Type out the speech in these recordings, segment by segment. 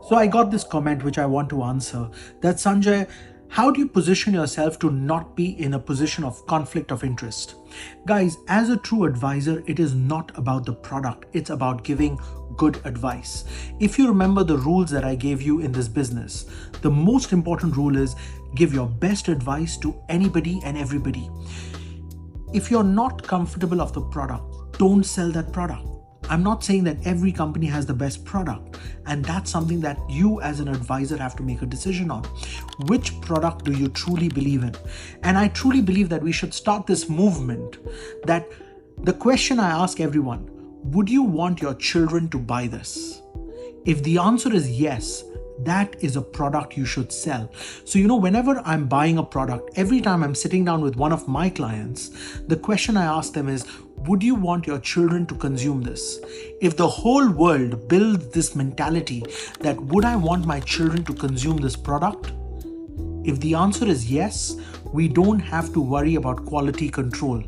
So I got this comment which I want to answer, that Sanjay, how do you position yourself to not be in a position of conflict of interest? Guys, as a true advisor, it is not about the product, it's about giving good advice. If you remember the rules that I gave you in this business, the most important rule is give your best advice to anybody and everybody. If you're not comfortable of the product, don't sell that product. I'm not saying that every company has the best product, and that's something that you as an advisor have to make a decision on. Which product do you truly believe in? And I truly believe that we should start this movement, that the question I ask everyone, would you want your children to buy this? If the answer is yes, that is a product you should sell. So, whenever I'm buying a product, every time I'm sitting down with one of my clients, the question I ask them is, would you want your children to consume this? If the whole world builds this mentality that would I want my children to consume this product? If the answer is yes, we don't have to worry about quality control,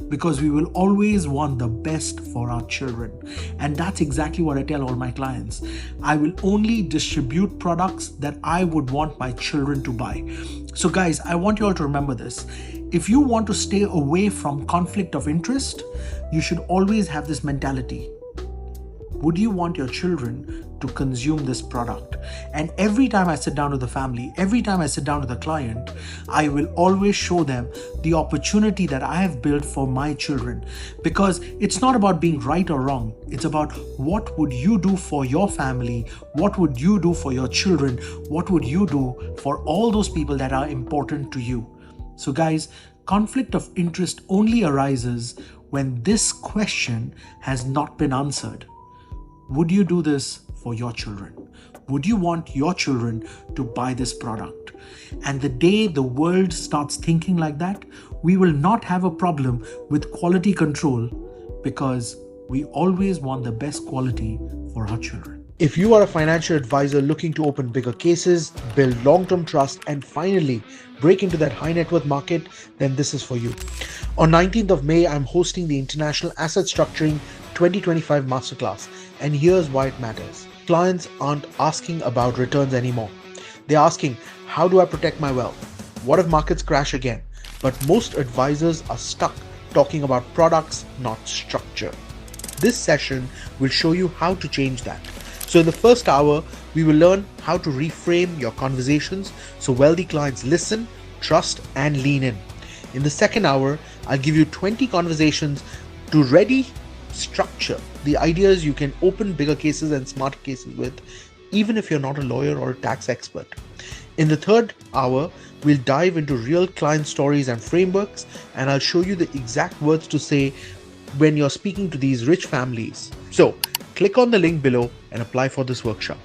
because we will always want the best for our children. And that's exactly what I tell all my clients. I will only distribute products that I would want my children to buy. So guys, I want you all to remember this. If you want to stay away from conflict of interest, you should always have this mentality. Would you want your children to consume this product? And every time I sit down with the family, every time I sit down with a client, I will always show them the opportunity that I have built for my children. Because it's not about being right or wrong. It's about what would you do for your family? What would you do for your children? What would you do for all those people that are important to you? So guys, conflict of interest only arises when this question has not been answered. Would you do this for your children? Would you want your children to buy this product? And the day the world starts thinking like that, we will not have a problem with quality control, because we always want the best quality for our children. If you are a financial advisor looking to open bigger cases, build long-term trust, and finally break into that high net worth market, then this is for you. On 19th of May, I'm hosting the International Asset Structuring 2025 Masterclass, and here's why it matters. Clients aren't asking about returns anymore. They're asking, how do I protect my wealth? What if markets crash again? But most advisors are stuck talking about products, not structure. This session will show you how to change that. So in the first hour, we will learn how to reframe your conversations so wealthy clients listen, trust, and lean in. In the second hour, I'll give you 20 conversations to ready structure the ideas you can open bigger cases and smarter cases with, even if you're not a lawyer or a tax expert. In the third hour, we'll dive into real client stories and frameworks, and I'll show you the exact words to say when you're speaking to these rich families. So click on the link below and apply for this workshop.